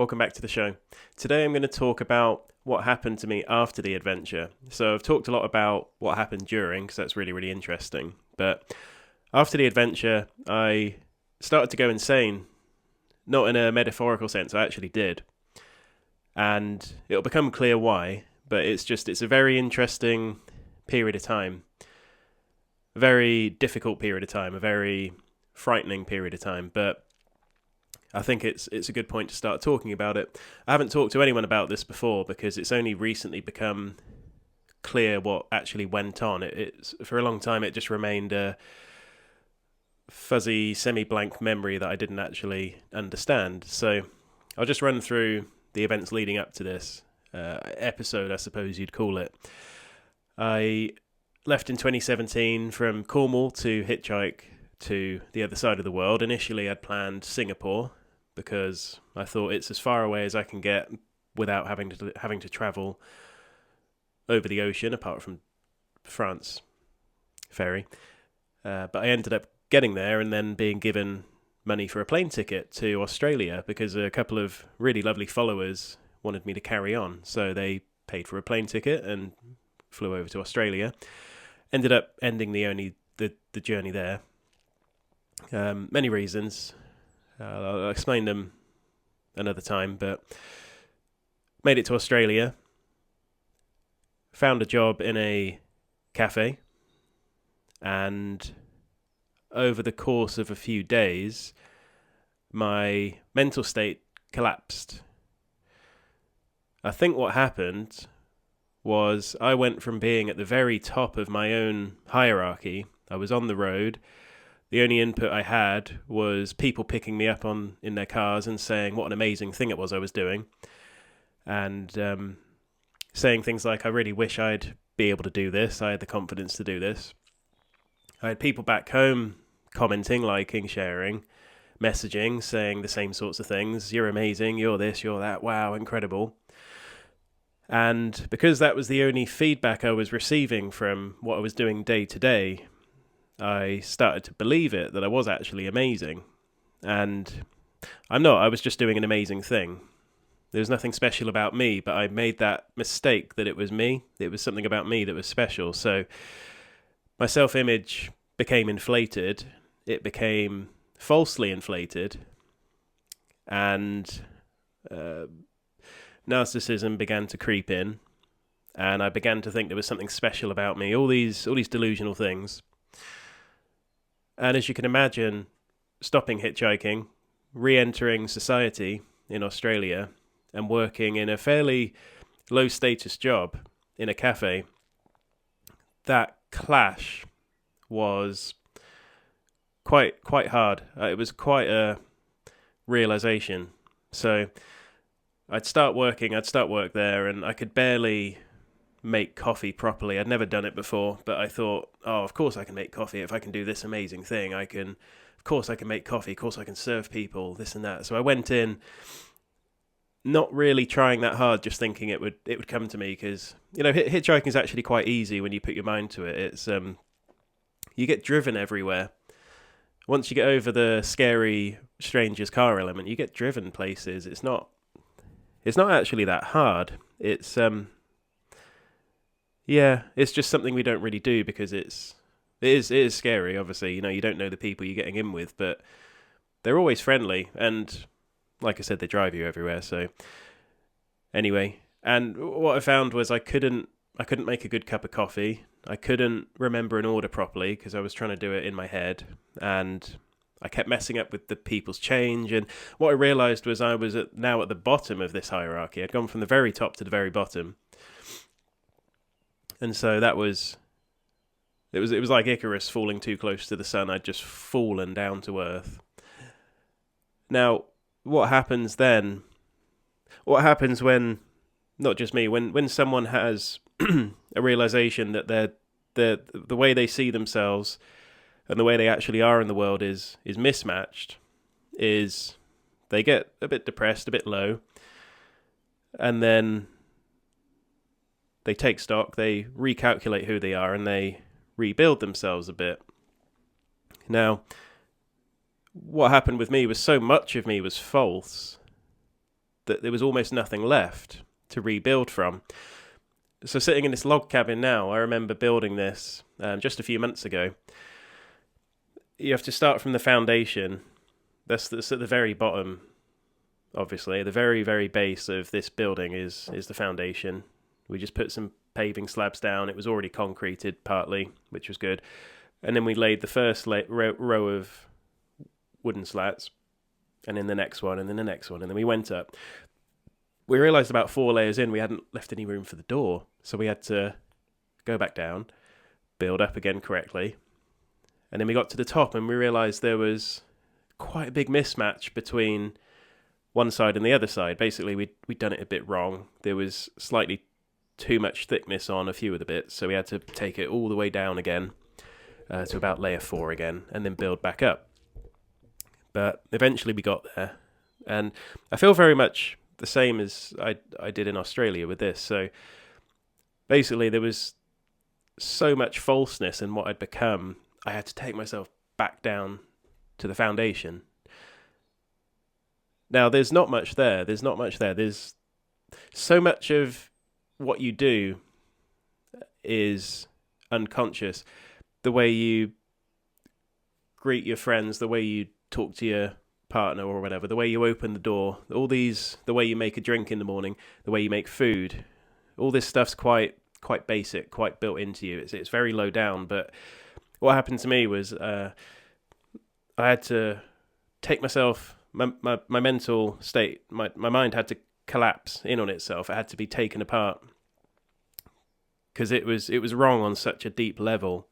Welcome back to the show. Today I'm going to talk about what happened to me after the adventure. So I've talked a lot about what happened during, because that's really, really interesting. But after the adventure, I started to go insane. Not in a metaphorical sense, I actually did. And it'll become clear why, but it's a very interesting period of time. A very difficult period of time, a very frightening period of time, but I think it's a good point to start talking about it. I haven't talked to anyone about this before because it's only recently become clear what actually went on. It's for a long time it just remained a fuzzy, semi-blank memory that I didn't actually understand. So I'll just run through the events leading up to this episode, I suppose you'd call it. I left in 2017 from Cornwall to hitchhike to the other side of the world. Initially I'd planned Singapore, because I thought it's as far away as I can get without having to travel over the ocean, apart from France ferry. But I ended up getting there and then being given money for a plane ticket to Australia because a couple of really lovely followers wanted me to carry on. So they paid for a plane ticket and flew over to Australia. Ended up ending the journey there. Many reasons. I'll explain them another time, but made it to Australia, found a job in a cafe, and over the course of a few days, my mental state collapsed. I think what happened was I went from being at the very top of my own hierarchy. I was on the road. The only input I had was people picking me up in their cars and saying what an amazing thing it was I was doing. And saying things like, I really wish I'd be able to do this. I had the confidence to do this. I had people back home commenting, liking, sharing, messaging, saying the same sorts of things. You're amazing, you're this, you're that, wow, incredible. And because that was the only feedback I was receiving from what I was doing day to day, I started to believe it, that I was actually amazing. And I'm not, I was just doing an amazing thing. There was nothing special about me, but I made that mistake that it was me. It was something about me that was special. So my self-image became inflated. It became falsely inflated. And narcissism began to creep in. And I began to think there was something special about me. All these delusional things. And as you can imagine, stopping hitchhiking, re-entering society in Australia, and working in a fairly low-status job in a cafe, that clash was quite hard. It was quite a realisation. So I'd start work there, and I could barely make coffee properly. I'd never done it before, but I thought, oh, of course I can make coffee. If I can do this amazing thing, of course I can make coffee. Of course I can serve people, this and that. So I went in not really trying that hard, just thinking it would come to me, because, you know, hitchhiking is actually quite easy when you put your mind to it. It's you get driven everywhere. Once you get over the scary stranger's car element, you get driven places. It's not actually that hard. It's yeah, it's just something we don't really do because it is scary, obviously. You know, you don't know the people you're getting in with, but they're always friendly, and like I said, they drive you everywhere. So anyway, and what I found was I couldn't make a good cup of coffee. I couldn't remember an order properly because I was trying to do it in my head, and I kept messing up with the people's change. And what I realised was I was now at the bottom of this hierarchy. I'd gone from the very top to the very bottom. And so it was like Icarus falling too close to the sun. I'd just fallen down to earth. Now, what happens then? What happens when, not just me, when someone has a realization that the way they see themselves and the way they actually are in the world is mismatched, is they get a bit depressed, a bit low, and then they take stock, they recalculate who they are, and they rebuild themselves a bit. Now, what happened with me was so much of me was false that there was almost nothing left to rebuild from. So sitting in this log cabin now, I remember building this just a few months ago. You have to start from the foundation. That's at the very bottom, obviously. The very, very base of this building is the foundation. We just put some paving slabs down. It was already concreted partly, which was good. And then we laid the first row of wooden slats, and then the next one, and then the next one, and then we went up. We realised about 4 layers in, we hadn't left any room for the door, so we had to go back down, build up again correctly, and then we got to the top, and we realised there was quite a big mismatch between one side and the other side. Basically, we'd done it a bit wrong. There was slightly too much thickness on a few of the bits, so we had to take it all the way down again to about layer 4 again, and then build back up. But eventually we got there, and I feel very much the same as I did in Australia with this. So basically there was so much falseness in what I'd become, I had to take myself back down to the foundation. Now there's not much there. There's so much of what you do is unconscious. The way you greet your friends, the way you talk to your partner or whatever, the way you open the door, the way you make a drink in the morning, the way you make food, all this stuff's quite basic, quite built into you. It's very low down. But what happened to me was I had to take myself, my mental state, my mind had to collapse in on itself. It had to be taken apart because it was wrong on such a deep level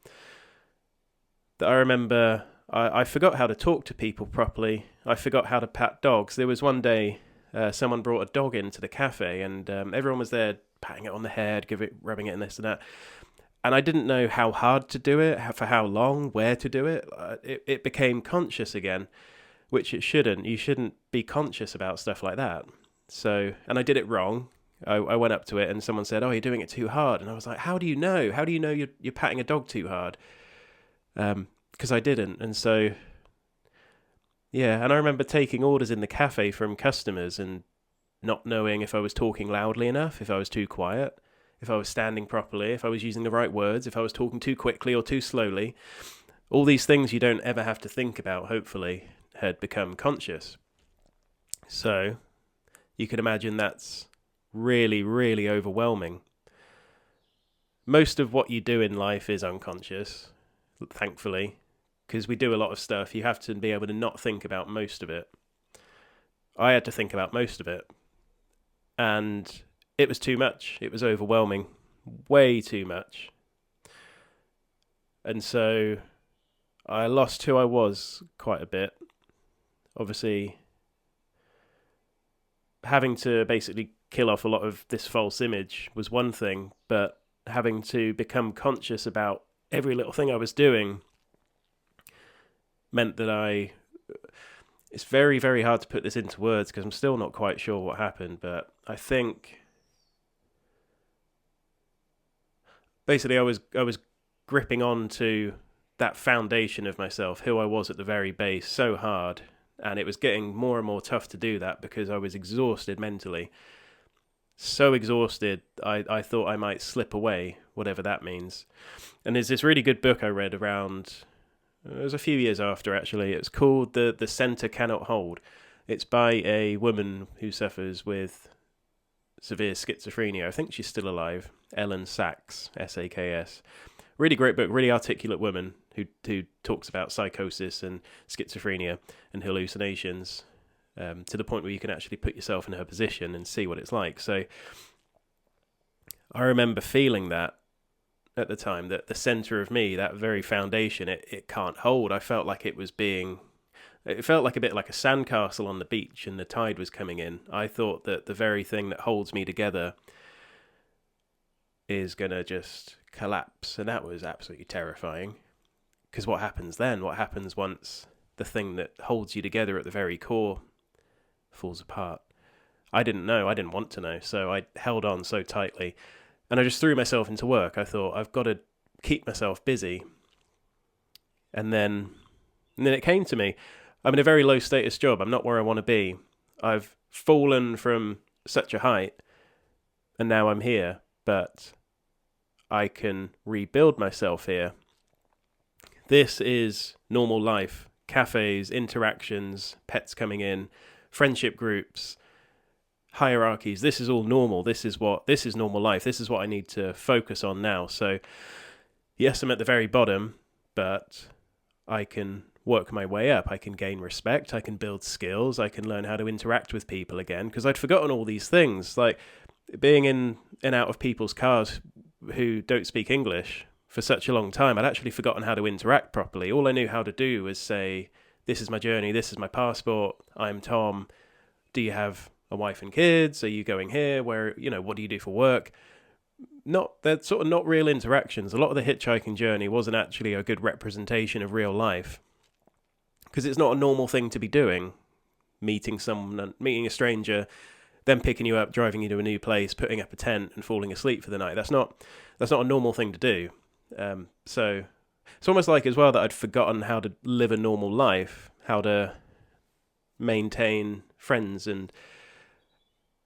that I remember I forgot how to talk to people properly. I forgot how to pat dogs. There was one day someone brought a dog into the cafe, and everyone was there patting it on the head, rubbing it and this and that. And I didn't know how hard to do it, for how long, where to do it. It became conscious again, which it shouldn't. You shouldn't be conscious about stuff like that. So, and I did it wrong. I went up to it and someone said, "Oh, you're doing it too hard." And I was like, "How do you know? How do you know you're patting a dog too hard?" Because I didn't. And so, yeah, and I remember taking orders in the cafe from customers and not knowing if I was talking loudly enough, if I was too quiet, if I was standing properly, if I was using the right words, if I was talking too quickly or too slowly. All these things you don't ever have to think about, hopefully, had become conscious. So you can imagine that's really, really overwhelming. Most of what you do in life is unconscious, thankfully, because we do a lot of stuff. You have to be able to not think about most of it. I had to think about most of it. And it was too much. It was overwhelming. Way too much. And so I lost who I was quite a bit. Obviously, having to basically kill off a lot of this false image was one thing, but having to become conscious about every little thing I was doing meant that it's very, very hard to put this into words because I'm still not quite sure what happened, but I think basically I was gripping on to that foundation of myself, who I was at the very base, so hard, and it was getting more and more tough to do that because I was exhausted mentally. So exhausted, I thought I might slip away, whatever that means. And there's this really good book I read around, it was a few years after actually, it's called The Center Cannot Hold. It's by a woman who suffers with severe schizophrenia. I think she's still alive. Ellen Sachs, S-A-K-S. Really great book, really articulate woman who talks about psychosis and schizophrenia and hallucinations. To the point where you can actually put yourself in her position and see what it's like. So I remember feeling that at the time, that the center of me, that very foundation, it can't hold. I felt like it felt like a bit like a sandcastle on the beach and the tide was coming in. I thought that the very thing that holds me together is going to just collapse. And that was absolutely terrifying. Because what happens then? What happens once the thing that holds you together at the very core falls apart? I didn't know. I didn't want to know. So I held on so tightly. And I just threw myself into work. I thought, I've got to keep myself busy. And then it came to me. I'm in a very low status job. I'm not where I want to be. I've fallen from such a height, and now I'm here, but I can rebuild myself here. This is normal life. Cafes, interactions, pets coming in, friendship groups, hierarchies. This is all normal. This is normal life. This is what I need to focus on now. So yes, I'm at the very bottom, but I can work my way up. I can gain respect. I can build skills. I can learn how to interact with people again, because I'd forgotten all these things, like being in and out of people's cars who don't speak English for such a long time. I'd actually forgotten how to interact properly. All I knew how to do was say, this is my journey, this is my passport, I'm Tom, do you have a wife and kids, are you going here, where, what do you do for work? They're sort of not real interactions. A lot of the hitchhiking journey wasn't actually a good representation of real life, because it's not a normal thing to be doing. Meeting a stranger, then picking you up, driving you to a new place, putting up a tent and falling asleep for the night. That's not a normal thing to do. So it's almost like as well that I'd forgotten how to live a normal life, how to maintain friends and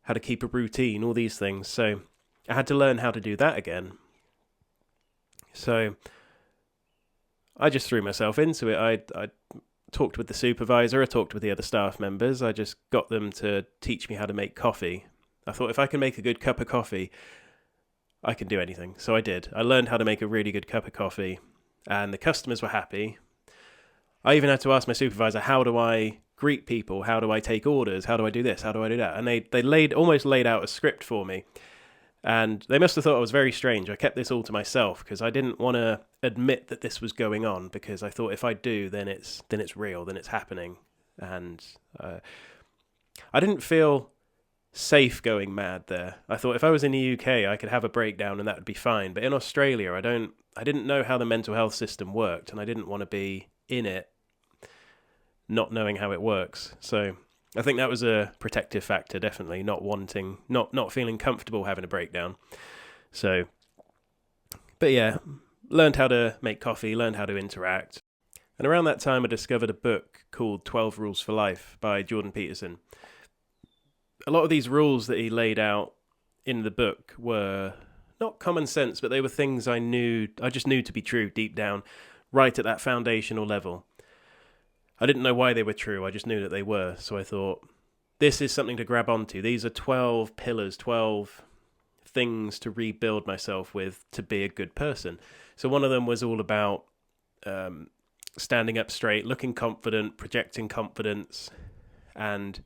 how to keep a routine, all these things. So I had to learn how to do that again. So I just threw myself into it. I talked with the supervisor, I talked with the other staff members, I just got them to teach me how to make coffee. I thought if I can make a good cup of coffee, I can do anything. So I did. I learned how to make a really good cup of coffee, and the customers were happy. I even had to ask my supervisor, how do I greet people? How do I take orders? How do I do this? How do I do that? And they almost laid out a script for me. And they must have thought I was very strange. I kept this all to myself because I didn't want to admit that this was going on, because I thought if I do, then it's real, then it's happening. And I didn't feel safe going mad there. I thought if I was in the UK, I could have a breakdown and that would be fine. But in Australia, I didn't know how the mental health system worked, and I didn't want to be in it not knowing how it works. So I think that was a protective factor, definitely, not feeling comfortable having a breakdown. So, but yeah, learned how to make coffee, learned how to interact. And around that time, I discovered a book called 12 Rules for Life by Jordan Peterson. A lot of these rules that he laid out in the book were not common sense, but they were things I just knew to be true deep down, right at that foundational level. I didn't know why they were true, I just knew that they were. So I thought, this is something to grab onto. These are 12 pillars, 12 things to rebuild myself with to be a good person. So one of them was all about standing up straight, looking confident, projecting confidence. And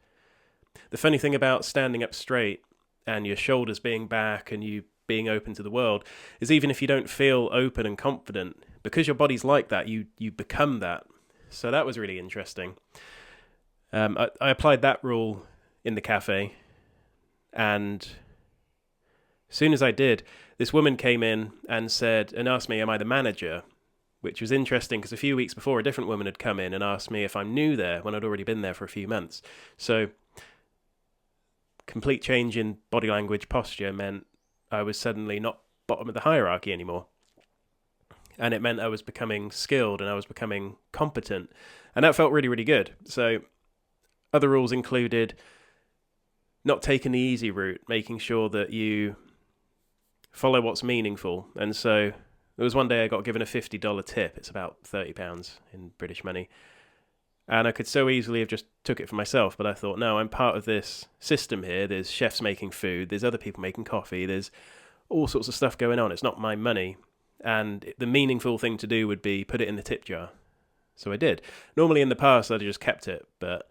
the funny thing about standing up straight and your shoulders being back and you being open to the world is, even if you don't feel open and confident, because your body's like that, you become that. So that was really interesting. I applied that rule in the cafe, and as soon as I did, this woman came in and asked me, am I the manager? Which was interesting, because a few weeks before, a different woman had come in and asked me if I'm new there when I'd already been there for a few months. So complete change in body language, posture meant I was suddenly not bottom of the hierarchy anymore. And it meant I was becoming skilled and I was becoming competent. And that felt really, really good. So other rules included not taking the easy route, making sure that you follow what's meaningful. And so there was one day I got given a $50 tip. It's about £30 in British money. And I could so easily have just took it for myself. But I thought, no, I'm part of this system here. There's chefs making food. There's other people making coffee. There's all sorts of stuff going on. It's not my money. And the meaningful thing to do would be put it in the tip jar. So I did. Normally in the past, I'd have just kept it, but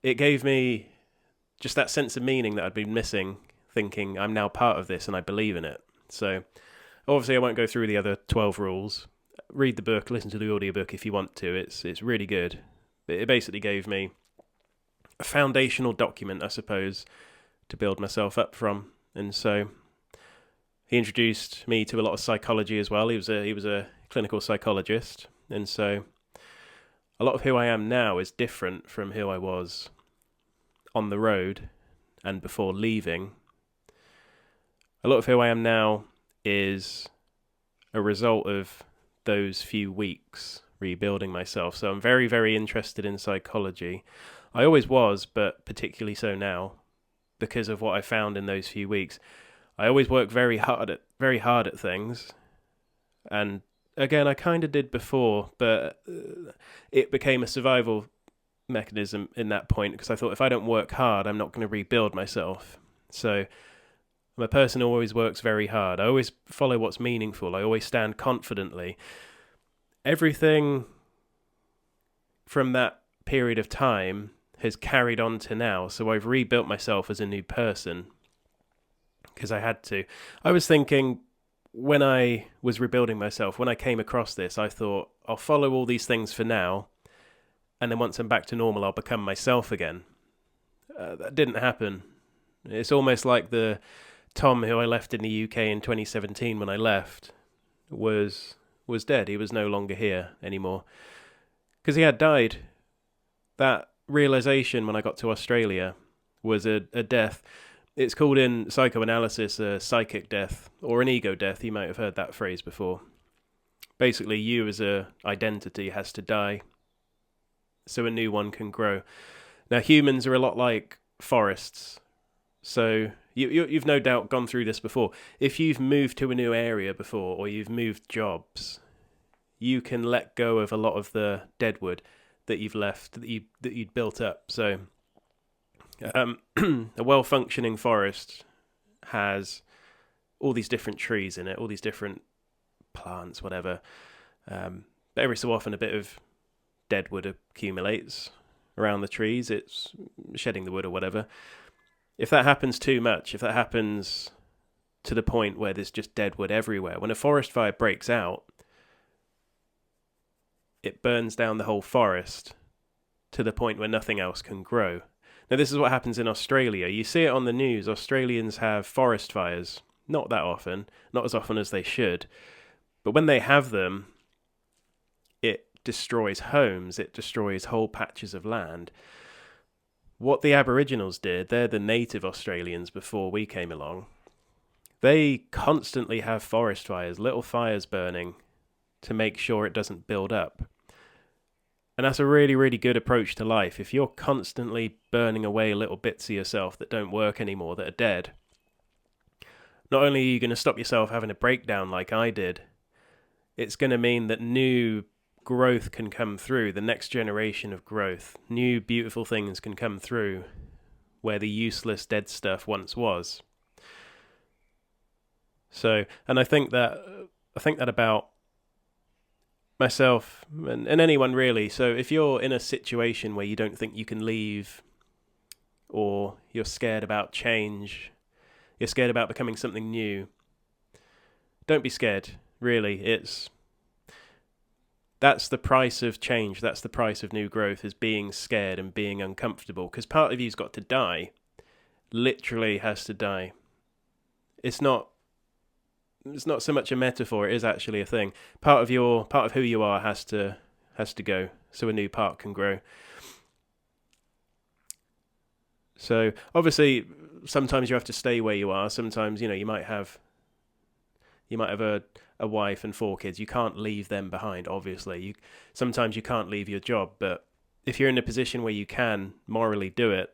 it gave me just that sense of meaning that I'd been missing, thinking I'm now part of this and I believe in it. So obviously I won't go through the other 12 rules. Read the book, listen to the audiobook if you want to. It's really good. But it basically gave me a foundational document, I suppose, to build myself up from. And so he introduced me to a lot of psychology as well. He was a clinical psychologist, and so a lot of who I am now is different from who I was on the road and before leaving. A lot of who I am now is a result of those few weeks rebuilding myself. So I'm very, very interested in psychology. I always was, but particularly so now because of what I found in those few weeks. I always work very hard at things, and again, I kind of did before, but it became a survival mechanism in that point because I thought if I don't work hard, I'm not going to rebuild myself. So I'm a person who always works very hard. I always follow what's meaningful. I always stand confidently. Everything from that period of time has carried on to now. So I've rebuilt myself as a new person because I had to. I was thinking when I was rebuilding myself, when I came across this, I thought I'll follow all these things for now. And then once I'm back to normal, I'll become myself again. That didn't happen. It's almost like the Tom who I left in the UK in 2017 when I left was dead. He was no longer here anymore because he had died. That realization when I got to Australia was a death. It's called in psychoanalysis a psychic death or an ego death. You might have heard that phrase before. Basically, you as a identity has to die so a new one can grow. Now, humans are a lot like forests. So you've no doubt gone through this before. If you've moved to a new area before or you've moved jobs, you can let go of a lot of the deadwood that you've left, that you'd built up. So a well-functioning forest has all these different trees in it, all these different plants, whatever. But every so often a bit of deadwood accumulates around the trees. It's shedding the wood or whatever. If that happens too much, if that happens to the point where there's just deadwood everywhere, when a forest fire breaks out, it burns down the whole forest to the point where nothing else can grow. Now, this is what happens in Australia. You see it on the news. Australians have forest fires. Not that often, not as often as they should. But when they have them, it destroys homes, it destroys whole patches of land. What the Aboriginals did, they're the native Australians before we came along, they constantly have forest fires, little fires burning to make sure it doesn't build up. And that's a really, really good approach to life. If you're constantly burning away little bits of yourself that don't work anymore, that are dead, not only are you going to stop yourself having a breakdown like I did, it's going to mean that new growth can come through, the next generation of growth. New beautiful things can come through where the useless dead stuff once was. So, and I think that about myself and anyone really. So if you're in a situation where you don't think you can leave, or you're scared about change, you're scared about becoming something new, don't be scared, really. That's the price of change. That's the price of new growth, is being scared and being uncomfortable. Because part of you's got to die. Literally has to die. It's not so much a metaphor. It is actually a thing. Part of who you are has to go, so a new part can grow. So obviously, sometimes you have to stay where you are. Sometimes you might have a wife and 4 kids. You can't leave them behind, obviously. Sometimes you can't leave your job, but if you're in a position where you can morally do it,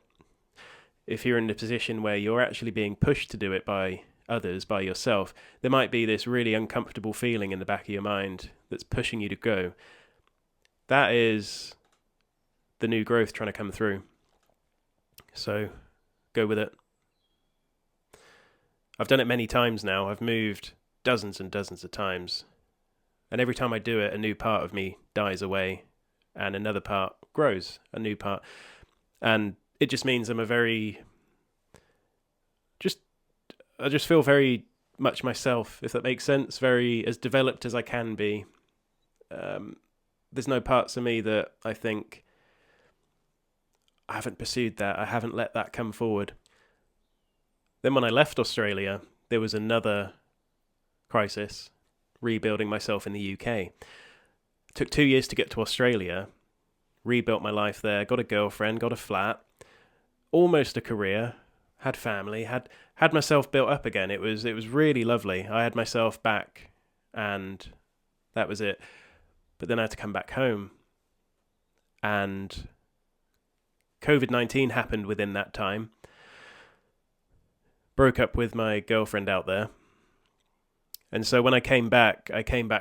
if you're in a position where you're actually being pushed to do it by others, by yourself, there might be this really uncomfortable feeling in the back of your mind that's pushing you to go. That is the new growth trying to come through. So go with it. I've done it many times now. I've moved dozens and dozens of times. And every time I do it, a new part of me dies away and another part grows, a new part. And it just means I just feel very much myself, if that makes sense, very as developed as I can be. There's no parts of me that I think I haven't pursued that, I haven't let that come forward. Then when I left Australia, there was another crisis, rebuilding myself in the UK. It took 2 years to get to Australia, rebuilt my life there, got a girlfriend, got a flat, almost a career, had family, had myself built up again. It was really lovely. I had myself back and that was it. But then I had to come back home and COVID-19 happened within that time. Broke up with my girlfriend out there. And so when I came back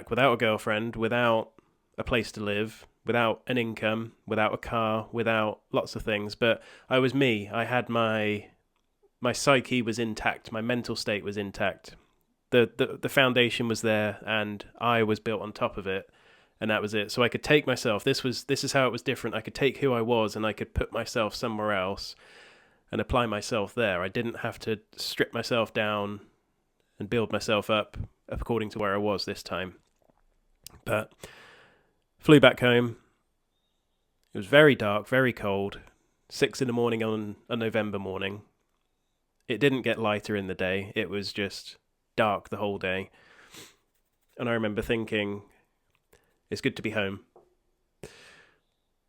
without a girlfriend, without a place to live, without an income, without a car, without lots of things. But I was me. I had my psyche was intact. My mental state was intact. The foundation was there, and I was built on top of it. And that was it. So I could take myself. This is how it was different. I could take who I was and I could put myself somewhere else and apply myself there. I didn't have to strip myself down and build myself up according to where I was this time. But flew back home. It was very dark, very cold. 6 a.m. on a November morning. It didn't get lighter in the day. It was just dark the whole day. And I remember thinking, it's good to be home.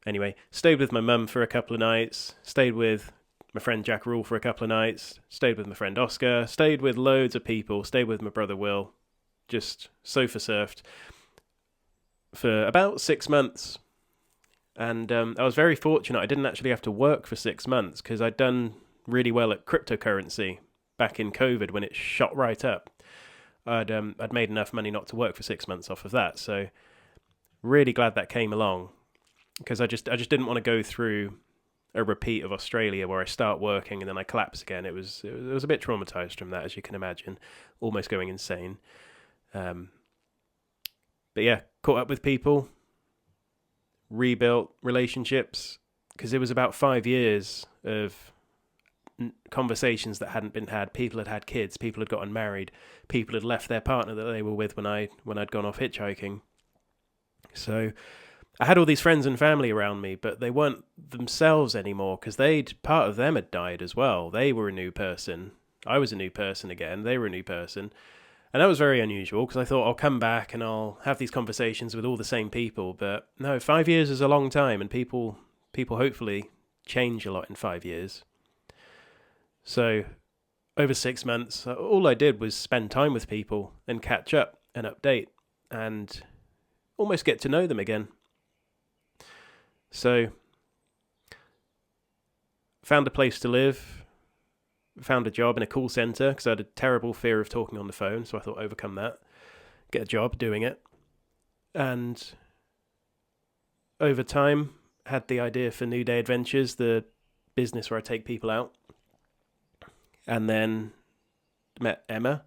Anyway, stayed with my mum for a couple of nights. Stayed with my friend Jack Rule for a couple of nights. Stayed with my friend Oscar. Stayed with loads of people. Stayed with my brother Will. Just sofa surfed for about 6 months. And I was very fortunate. I didn't actually have to work for 6 months because I'd done really well at cryptocurrency back in COVID when it shot right up. I'd made enough money not to work for 6 months off of that. So really glad that came along, because I just didn't want to go through a repeat of Australia where I start working and then I collapse again. It was a bit traumatized from that, as you can imagine, almost going insane. But yeah, caught up with people, rebuilt relationships, because it was about 5 years of conversations that hadn't been had. People had had kids, people had gotten married, people had left their partner that they were with when I'd gone off hitchhiking. So I had all these friends and family around me, but they weren't themselves anymore, because part of them had died as well. They were a new person. I was a new person again. They were a new person. And that was very unusual, because I thought I'll come back and I'll have these conversations with all the same people. But no, 5 years is a long time, and people hopefully change a lot in 5 years. So over 6 months, all I did was spend time with people and catch up and update and almost get to know them again. So found a place to live, found a job in a call centre, because I had a terrible fear of talking on the phone, so I thought overcome that, get a job doing it. And over time, had the idea for New Day Adventures, the business where I take people out. And then met Emma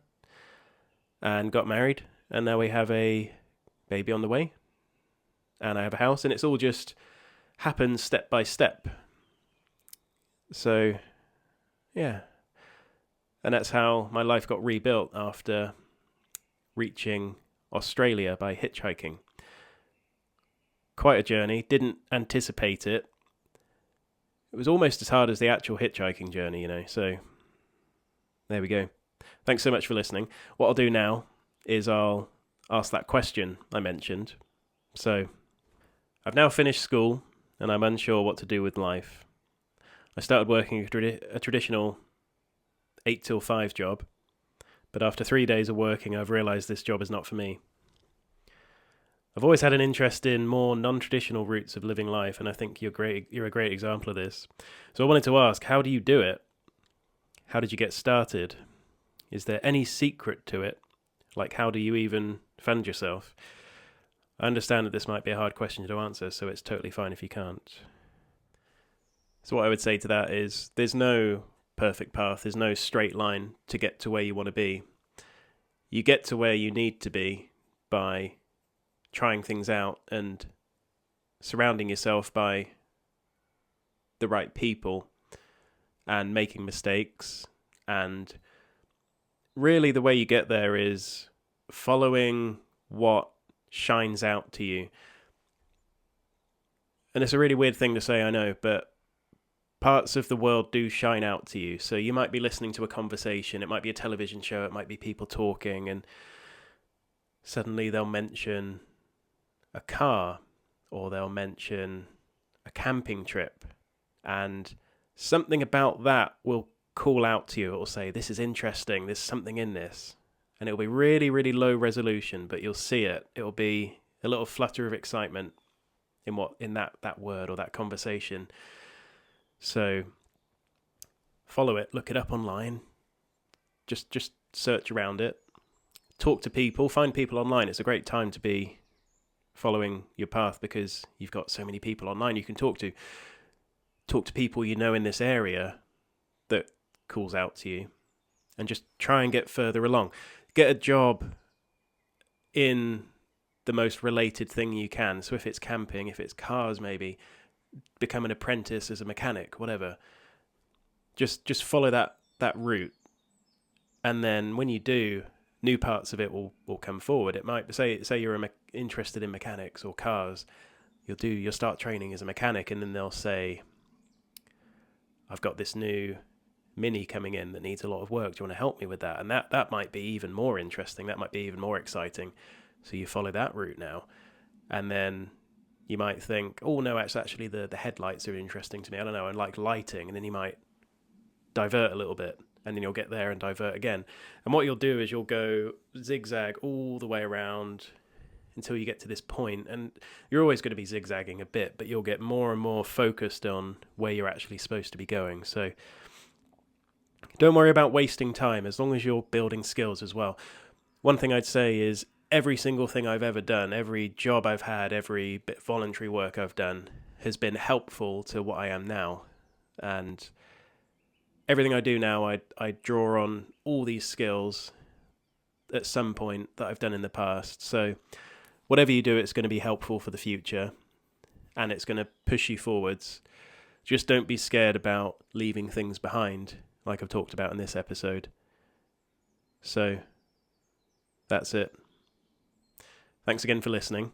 and got married, and now we have a baby on the way, and I have a house, and it's all just happened step by step. So yeah, and that's how my life got rebuilt after reaching Australia by hitchhiking. Quite a journey, didn't anticipate it. It was almost as hard as the actual hitchhiking journey, so there we go. Thanks so much for listening. What I'll do now is I'll ask that question I mentioned. So I've now finished school and I'm unsure what to do with life. I started working a traditional 8 till 5 job, but after 3 days of working, I've realised this job is not for me. I've always had an interest in more non-traditional routes of living life, and I think you're a great example of this. So I wanted to ask, how do you do it? How did you get started? Is there any secret to it? Like, how do you even fund yourself? I understand that this might be a hard question to answer, so it's totally fine if you can't. So what I would say to that is, there's no perfect path, there's no straight line to get to where you want to be. You get to where you need to be by trying things out and surrounding yourself by the right people and making mistakes. And really the way you get there is following what shines out to you. And it's a really weird thing to say, I know, but parts of the world do shine out to you. So you might be listening to a conversation, it might be a television show, it might be people talking, and suddenly they'll mention a car, or they'll mention a camping trip, and something about that will call out to you. It will say, this is interesting, there's something in this. And it'll be really, really low resolution, but you'll see it. It'll be a little flutter of excitement in that word or that conversation. So follow it, look it up online, just search around it, talk to people, find people online. It's a great time to be following your path because you've got so many people online you can talk to. Talk to people you know in this area that calls out to you, and just try and get further along. Get a job in the most related thing you can. So if it's camping, if it's cars, maybe become an apprentice as a mechanic, whatever. Just follow that route, and then when you do, new parts of it will come forward. It might say you're interested in mechanics or cars. You'll start training as a mechanic, and then they'll say, I've got this new Mini coming in that needs a lot of work. Do you want to help me with that? And that might be even more interesting. That might be even more exciting. So you follow that route now. And then you might think, oh no, it's actually the headlights are interesting to me. I don't know, I like lighting. And then you might divert a little bit, and then you'll get there and divert again. And what you'll do is you'll go zigzag all the way around until you get to this point. And you're always going to be zigzagging a bit, but you'll get more and more focused on where you're actually supposed to be going. So don't worry about wasting time as long as you're building skills as well. One thing I'd say is every single thing I've ever done, every job I've had, every bit of voluntary work I've done has been helpful to what I am now. And everything I do now, I draw on all these skills at some point that I've done in the past. So whatever you do, it's going to be helpful for the future, and it's going to push you forwards. Just don't be scared about leaving things behind, like I've talked about in this episode. So that's it. Thanks again for listening.